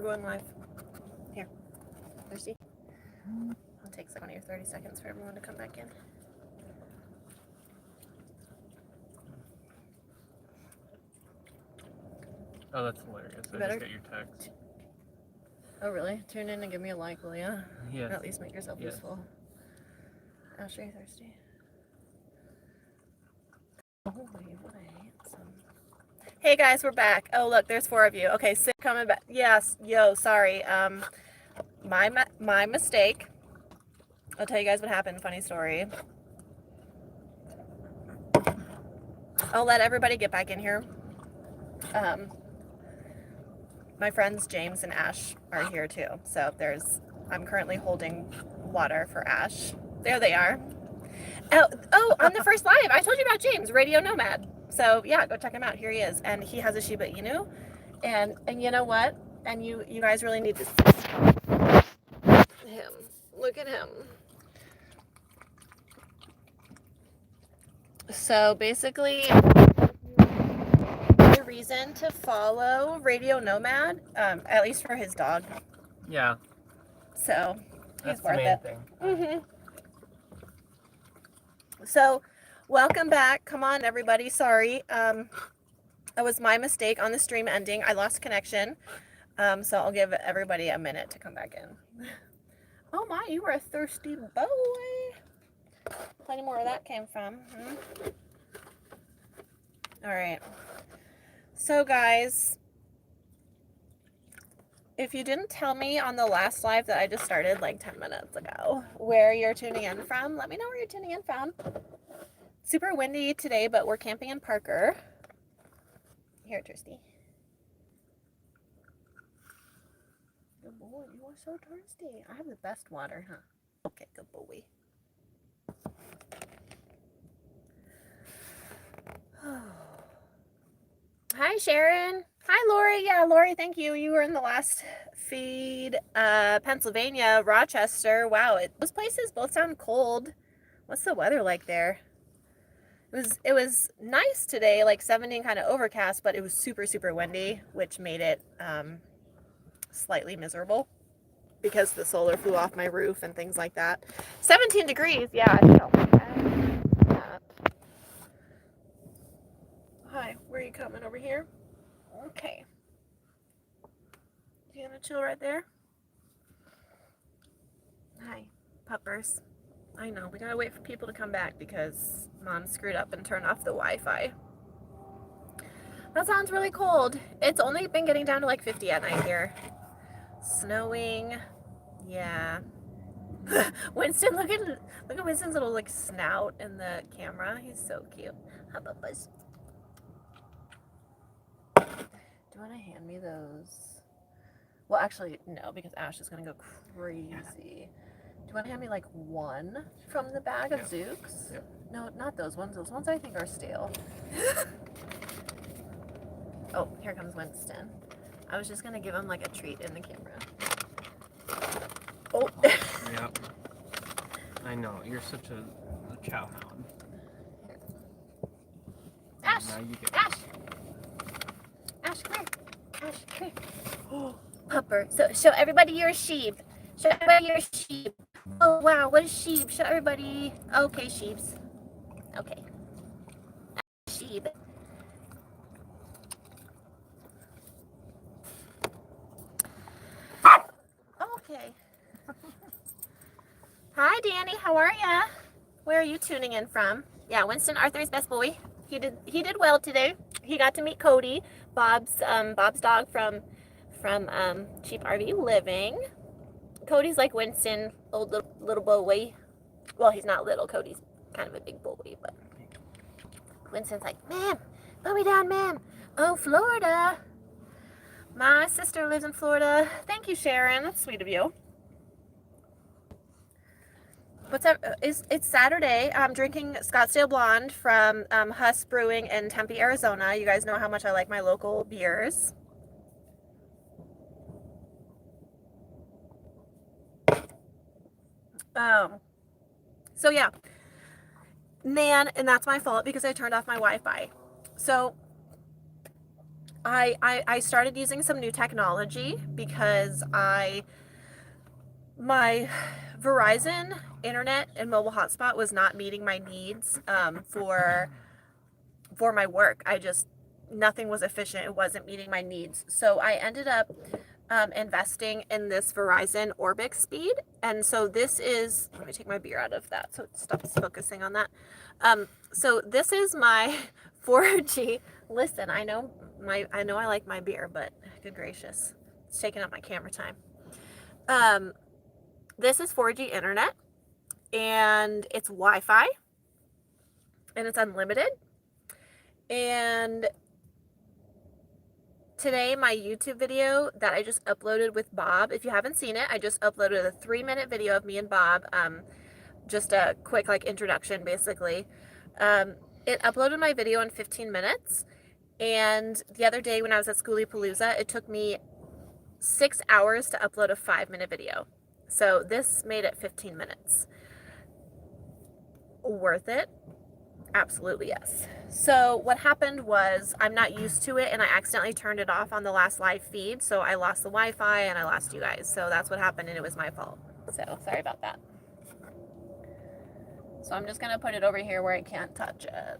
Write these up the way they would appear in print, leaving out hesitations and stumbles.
We're going live. Here. Thirsty? It takes like 20 or 30 seconds for everyone to come back in. Oh, that's hilarious. I just got your text. Oh, really? Tune in and give me a like, will ya? Yes. At least make yourself useful. Ash, are you thirsty? Oh, what a handsome. Hey guys, we're back. Oh, look, there's 4 of you. Okay, Sid coming back. Yes, yo, sorry. My mistake. I'll tell you guys what happened. Funny story. I'll let everybody get back in here. My friends James and Ash are here too. So I'm currently holding water for Ash. There they are. Oh, on the first live, I told you about James, Radio Nomad. So yeah, go check him out. Here he is, and he has a Shiba Inu, and you know what? And you guys really need to see him. Look at him. So basically, the reason to follow Radio Nomad, at least for his dog. Yeah. So that's he's worth the main it. thing. Mm-hmm. So, welcome back. Come on, everybody. Sorry. It was my mistake on the stream ending. I lost connection. So I'll give everybody a minute to come back in. Oh my, you were a thirsty boy. Plenty more of that came from. All right. So guys, if you didn't tell me on the last live that I just started like 10 minutes ago where you're tuning in from, let me know where you're tuning in from. Super windy today, but we're camping in Parker. Here, Thirsty. Good boy, you are so thirsty. I have the best water, huh? Okay, good boy. Hi, Sharon. Hi, Lori. Yeah, Lori, thank you. You were in the last feed. Pennsylvania, Rochester. Wow, those places both sound cold. What's the weather like there? It was nice today, like 70 and kind of overcast, but it was super, super windy, which made it slightly miserable because the solar flew off my roof and things like that. 17 degrees, yeah, I don't like that. Hi, where are you coming? Over here? Okay. You gonna chill right there? Hi, puppers. I know, we gotta wait for people to come back because Mom screwed up and turned off the Wi-Fi. That sounds really cold. It's only been getting down to like 50 at night here. Snowing. Yeah. Winston, look at Winston's little like snout in the camera. He's so cute. Hi, puppers. Do you want to hand me those? Well, actually, no, because Ash is gonna go crazy. Do you want to hand me like one from the bag of Zooks? Yep. No, not those ones. Those ones I think are stale. Oh, here comes Winston. I was just gonna give him like a treat in the camera. Oh. Yep. I know, you're such a chow hound. Ash! Now you get Ash! Ash, come here. Ash, come here. Oh, pupper. So show everybody you're a sheep. Show everybody you're a sheep. Oh wow, what a sheep. Show everybody. Okay, sheeps. Okay. Sheep. Okay. Hi, Danny. How are ya? Where are you tuning in from? Yeah, Winston, Arthur's best boy. He did well today. He got to meet Cody, Bob's dog from Cheap RV Living. Cody's like Winston, old little boy. Well, he's not little. Cody's kind of a big boy, but Winston's like, ma'am, put me down, ma'am. Oh, Florida. My sister lives in Florida. Thank you, Sharon. That's sweet of you. What's up? It's Saturday. I'm drinking Scottsdale Blonde from Huss Brewing in Tempe, Arizona. You guys know how much I like my local beers. So yeah. And that's my fault because I turned off my Wi-Fi. So I started using some new technology because my Verizon internet and mobile hotspot was not meeting my needs for my work. Nothing was efficient. It wasn't meeting my needs. So I ended up investing in this Verizon Orbic speed. And so this is, let me take my beer out of that so it stops focusing on that. So this is my 4G. Listen, I know I like my beer, but good gracious, it's taking up my camera time. This is 4G internet, and it's Wi-Fi, and it's unlimited. And today, my YouTube video that I just uploaded with Bob, if you haven't seen it, I just uploaded a 3-minute video of me and Bob, just a quick like introduction basically. It uploaded my video in 15 minutes, and the other day when I was at Schoolie Palooza, it took me 6 hours to upload a 5-minute video. So this made it 15 minutes. Worth it? Absolutely yes. So what happened was I'm not used to it, and I accidentally turned it off on the last live feed, so I lost the Wi-Fi and I lost you guys. So that's what happened, and it was my fault. So sorry about that. So I'm just gonna put it over here where I can't touch it.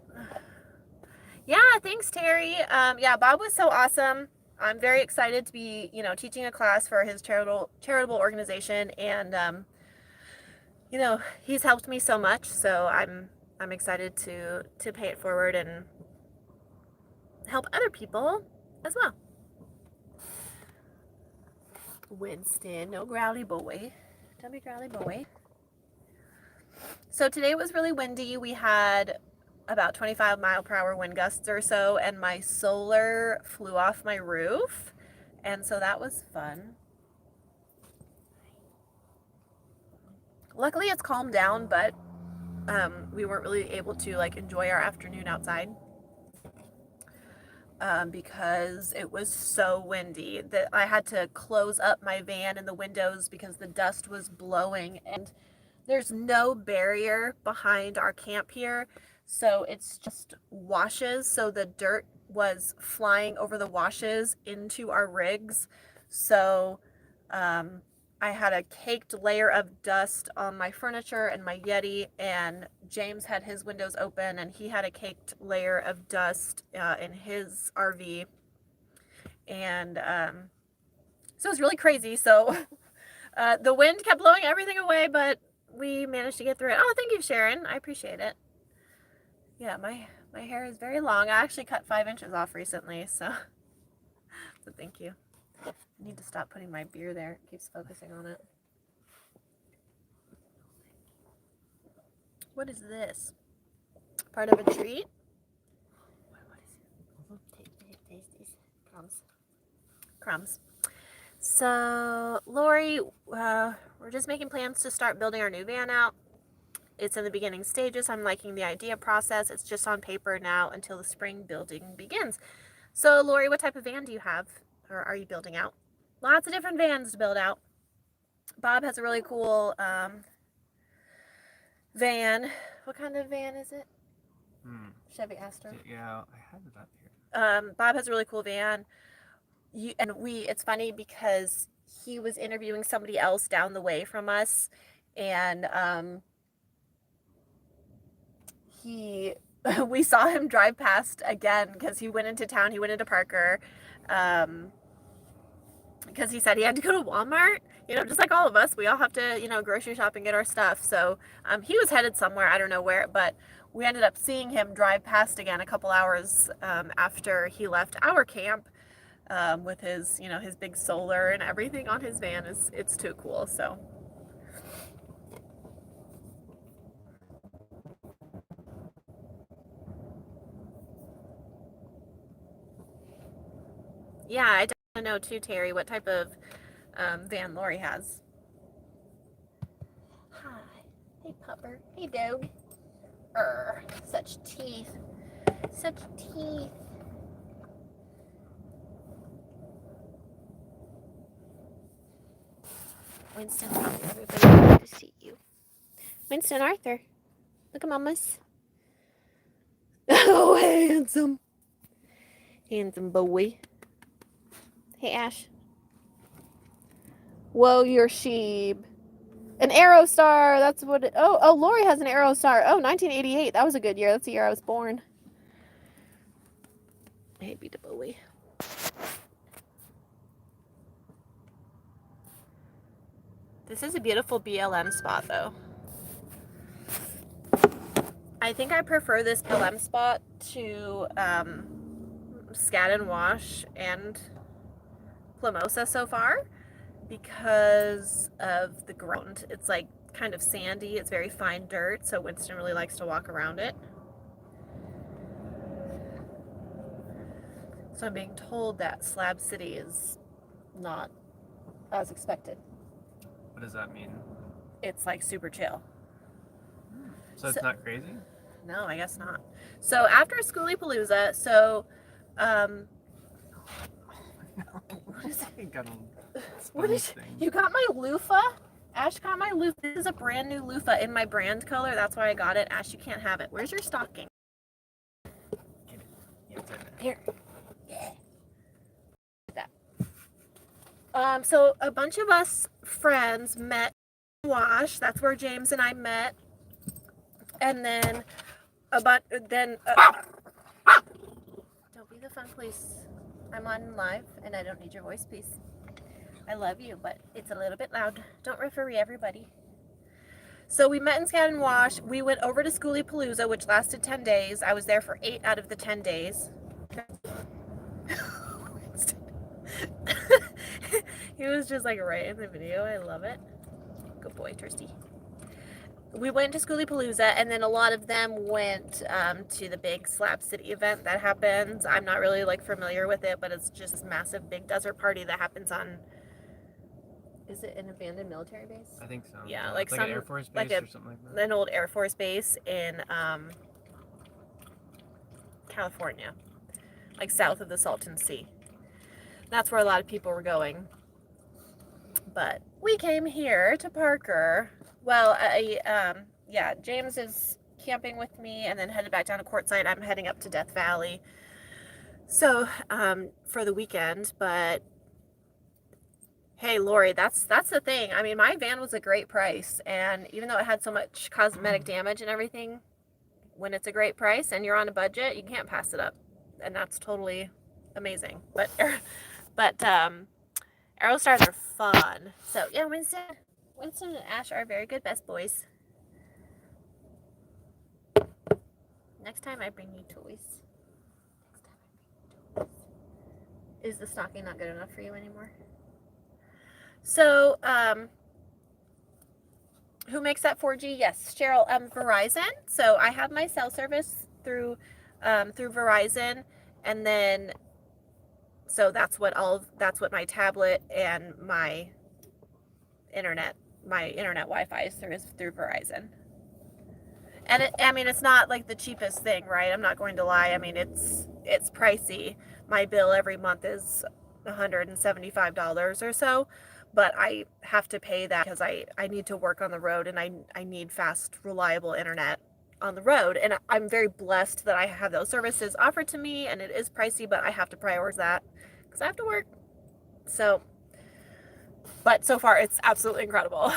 Yeah, thanks, Terry. Yeah, Bob was so awesome. I'm very excited to be, teaching a class for his charitable organization, and he's helped me so much. So I'm excited to pay it forward and help other people as well. Winston, no growly boy. Don't be growly boy. So today was really windy. We had about 25-mile-per-hour wind gusts or so, and my solar flew off my roof, and so that was fun. Luckily, it's calmed down, but we weren't really able to enjoy our afternoon outside because it was so windy that I had to close up my van and the windows because the dust was blowing, and there's no barrier behind our camp here. So it's just washes. So the dirt was flying over the washes into our rigs. So I had a caked layer of dust on my furniture and my Yeti, and James had his windows open and he had a caked layer of dust in his RV. And so it was really crazy. So the wind kept blowing everything away, but we managed to get through it. Oh, thank you, Sharon. I appreciate it. Yeah, my hair is very long. I actually cut 5 inches off recently, so thank you. I need to stop putting my beer there. It keeps focusing on it. What is this? Part of a treat? What is it? These crumbs. So, Lori, we're just making plans to start building our new van out. It's in the beginning stages. I'm liking the idea process. It's just on paper now until the spring building begins. So, Lori, what type of van do you have, or are you building out? Lots of different vans to build out. Bob has a really cool van. What kind of van is it? Chevy Astro. Yeah, I had it up here. Bob has a really cool van. It's funny because he was interviewing somebody else down the way from us, and we saw him drive past again because he went into town. He went into Parker because he said he had to go to Walmart. Just like all of us, we all have to, grocery shop and get our stuff. So he was headed somewhere, I don't know where, but we ended up seeing him drive past again a couple hours after he left our camp with his, his big solar and everything on his van. It's too cool. So. Yeah, I don't know too, Terry, what type of van Lori has. Hi. Hey, pupper. Hey, dog. Such teeth. Such teeth. Winston, everybody wants to see you. Winston Arthur. Look at Mama's. Oh, handsome. Handsome boy. Hey, Ash. Whoa, your sheep. An Aerostar. That's what it... Oh, Lori has an Aerostar. Oh, 1988. That was a good year. That's the year I was born. Hey, be the Bowie. This is a beautiful BLM spot, though. I think I prefer this BLM spot to Scat and Wash and Plamosa so far because of the ground. It's like kind of sandy. It's very fine dirt, so Winston really likes to walk around it. So I'm being told that Slab City is not as expected. What does that mean? It's like super chill. So it's not crazy? No, I guess not. So after Schoolie Palooza, what is it? You got my loofah? Ash got my loofah. This is a brand new loofah in my brand color. That's why I got it. Ash, you can't have it. Where's your stocking? Get it. Yeah, it's right there. Here. Yeah. That. So a bunch of us friends met in Wash. That's where James and I met. And then don't be the fun, please. I'm on live and I don't need your voice, please. I love you, but it's a little bit loud. Don't referee everybody. So we met in Scat and Wash. We went over to Schoolie Palooza, which lasted 10 days. I was there for 8 out of the 10 days. He was just like right in the video. I love it. Good boy, Thirsty. We went to Schoolie Palooza, and then a lot of them went to the big Slab City event that happens. I'm not really like familiar with it, but it's just this massive big desert party that happens on. Is it an abandoned military base? I think so. Yeah, like some some an Air Force base or something like that. An old Air Force base in California, like south of the Salton Sea. That's where a lot of people were going. But we came here to Parker. Well, James is camping with me and then headed back down to Quartzsite. I'm heading up to Death Valley. So, for the weekend, but hey, Lori, that's the thing. I mean, my van was a great price, and even though it had so much cosmetic damage and everything, when it's a great price and you're on a budget, you can't pass it up. And that's totally amazing. But Aerostars are fun. So, yeah, Winston and Ash are very good best boys. Next time I bring you toys. Is the stocking not good enough for you anymore? So, who makes that 4G? Yes, Cheryl, Verizon. So I have my cell service through Verizon, and then so that's what my tablet and my internet Wi-Fi is through Verizon. And it's not like the cheapest thing, right? I'm not going to lie. I mean, it's pricey. My bill every month is $175 or so, but I have to pay that because I need to work on the road, and I need fast, reliable internet on the road. And I'm very blessed that I have those services offered to me, and it is pricey, but I have to prioritize that because I have to work. So, but so far it's absolutely incredible.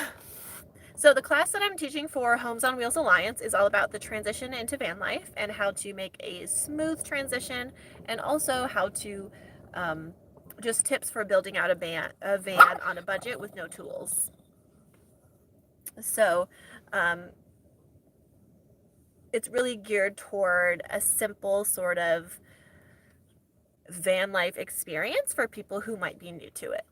So the class that I'm teaching for Homes on Wheels Alliance is all about the transition into van life and how to make a smooth transition, and also how to just tips for building out a van on a budget with no tools. So it's really geared toward a simple sort of van life experience for people who might be new to it.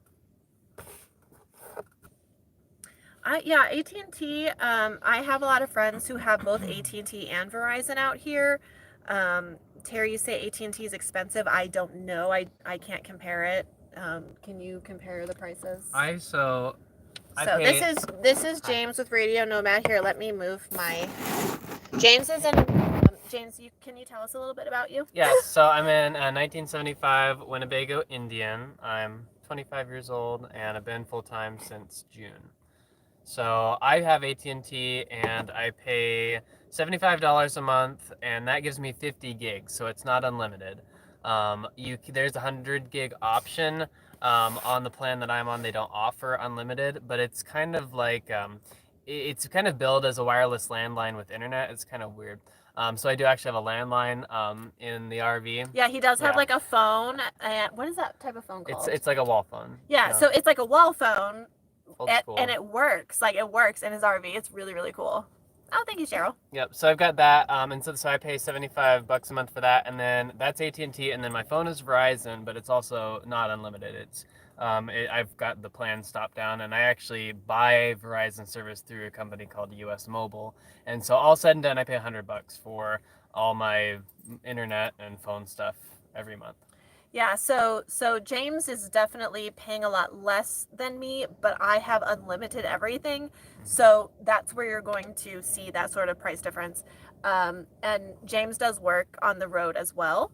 AT&T. I have a lot of friends who have both AT&T and Verizon out here. Terry, you say AT&T is expensive. I don't know. I can't compare it. Can you compare the prices? This is James with Radio Nomad. Here, let me move my. James is in. James, can you tell us a little bit about you? Yes. So I'm in 1975 Winnebago Indian. I'm 25 years old and I've been full time since June. So I have AT&T and I pay $75 a month, and that gives me 50 gigs, so it's not unlimited. There's a 100 gig option. On the plan that I'm on, they don't offer unlimited, but it's kind of like it's kind of billed as a wireless landline with internet. It's kind of weird. So I do actually have a landline in the RV. Yeah, he does have Yeah. like a phone. And what is that type of phone It's called? it's like a wall phone. Yeah, so it's like a wall phone, Old school. and it works. Like it works in his RV. It's really, really cool. Oh, thank you, Cheryl. Yep. So I've got that, and so I pay $75 a month for that, and then that's AT&T, and then my phone is Verizon, but it's also not unlimited. I've got the plan stopped down, and I actually buy Verizon service through a company called US Mobile, and so all said and done, I pay $100 for all my internet and phone stuff every month. Yeah, so James is definitely paying a lot less than me, but I have unlimited everything. So that's where you're going to see that sort of price difference. And James does work on the road as well.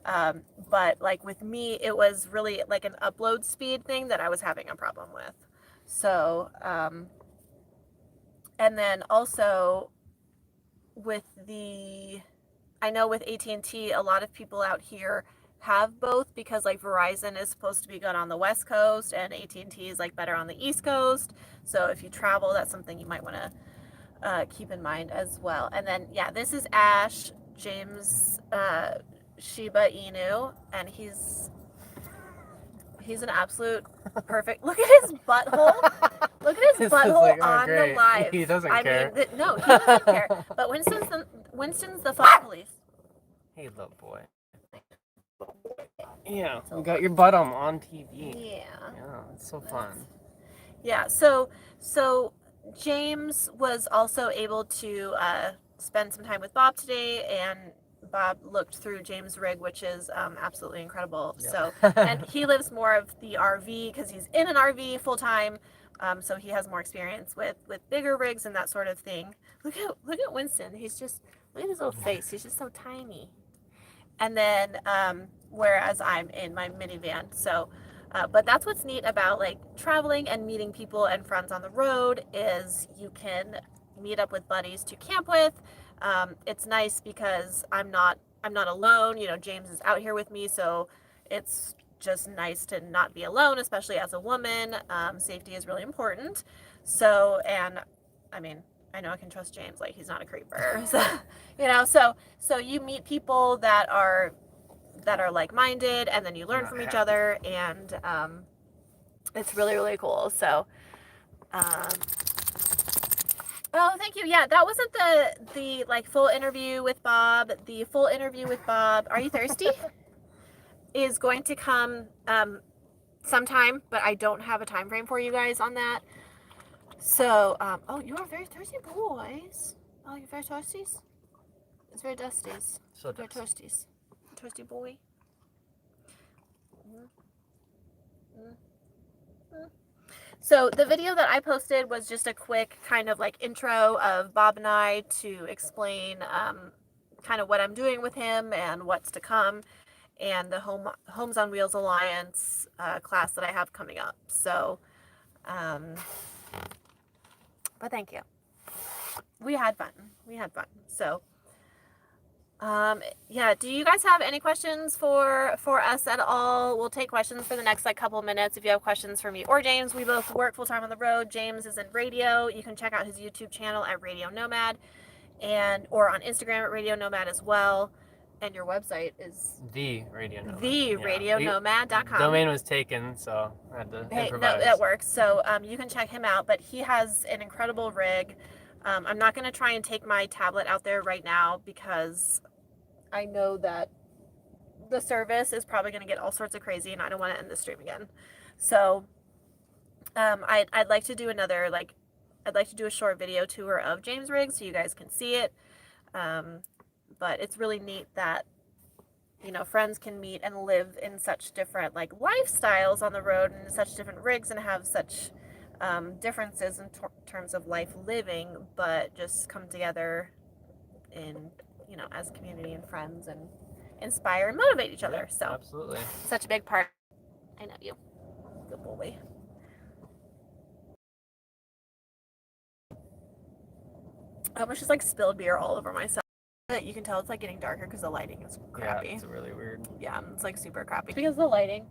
But like with me, it was really like an upload speed thing that I was having a problem with. So, and then also with I know with AT&T, a lot of people out here have both because like Verizon is supposed to be good on the West Coast and AT&T is like better on the East Coast. So if you travel, that's something you might want to keep in mind as well. And then yeah, this is Ash, James Shiba Inu, and he's an absolute perfect. Look at his butthole. Look at his butthole like, oh, on great. the live. He doesn't care. No, he doesn't care. But Winston's the fun police. Hey, little boy. Yeah, you got your butt on TV. Yeah. Yeah, it's so fun. Yeah. So James was also able to spend some time with Bob today, and Bob looked through James' rig, which is absolutely incredible. Yep. So, and he lives more of the RV because he's in an RV full time. So he has more experience with bigger rigs and that sort of thing. Look at Winston. Look at his little face. He's just so tiny. And then whereas I'm in my minivan. So, but that's what's neat about like traveling and meeting people and friends on the road is you can meet up with buddies to camp with. It's nice because I'm not alone. You know, James is out here with me, so it's just nice to not be alone, especially as a woman. Safety is really important. So, and I mean, I know I can trust James. Like he's not a creeper. So, you know, so you meet people that are like-minded, and then you learn from each other, and it's really, really cool. So, oh, thank you. Yeah, that wasn't the like full interview with Bob. The full interview with Bob, are you thirsty? Is going to come sometime, but I don't have a time frame for you guys on that. So, oh, you are very thirsty, boys. Oh, you're very toasties. It's very dusties. So Very dusty. toasties. Toasty boy. So the video that I posted was just a quick kind of like intro of Bob and I to explain kind of what I'm doing with him and what's to come, and the Homes on Wheels Alliance class that I have coming up. So, but thank you. We had fun. So, yeah, do you guys have any questions for us at all? We'll take questions for the next like couple of minutes. If you have questions for me or James, we both work full time on the road. James is in radio. You can check out his YouTube channel at Radio Nomad, or on Instagram at Radio Nomad as well. And your website is The Radio Nomad. TheRadioNomad.com. Domain was taken, so I had to improvise. No, that works. So you can check him out, but he has an incredible rig. I'm not going to try and take my tablet out there right now because I know that the service is probably going to get all sorts of crazy, and I don't want to end the stream again. So I'd like to do I'd like to do a short video tour of James' rig so you guys can see it. But it's really neat that, you know, friends can meet and live in such different like lifestyles on the road and such different rigs and have such differences in terms of life living, but just come together in, you know, as community and friends and inspire and motivate each other. So absolutely, such a big part. I know you, good boy. I almost just like spilled beer all over myself. You can tell it's like getting darker because the lighting is crappy. Yeah, it's really weird. Yeah, it's like super crappy because of the lighting.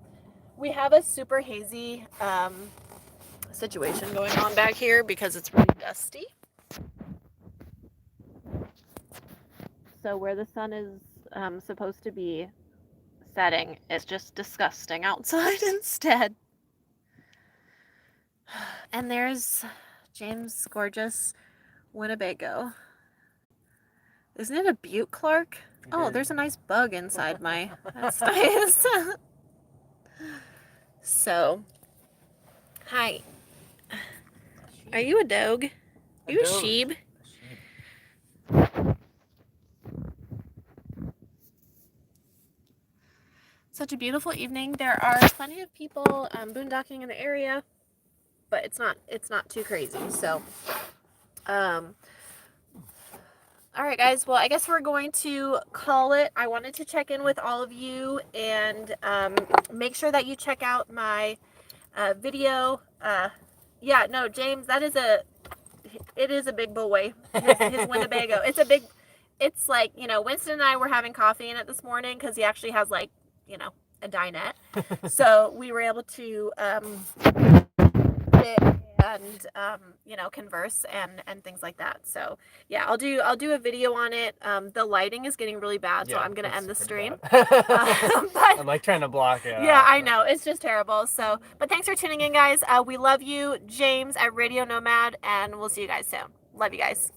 We have a super hazy situation going on back here because it's really dusty. So where the sun is supposed to be setting, it's just disgusting outside instead. And there's James' gorgeous Winnebago. Isn't it a Butte, Clark? Oh, there's a nice bug inside my. That's nice. So, hi. Are you a dog? Are you a sheep? Such a beautiful evening. There are plenty of people boondocking in the area, but it's not too crazy. So, all right, guys. Well, I guess we're going to call it. I wanted to check in with all of you and make sure that you check out my video. Yeah, no, James, it is a big boy. His Winnebago. It's like, Winston and I were having coffee in it this morning because he actually has like, a dinette. So we were able to sit and converse and things like that. So yeah, I'll do a video on it. The lighting is getting really bad, so I'm gonna end the stream. But I'm like trying to block it. Yeah, I know, it's just terrible. So, but thanks for tuning in, guys. We love you, James at Radio Nomad, and we'll see you guys soon. Love you guys.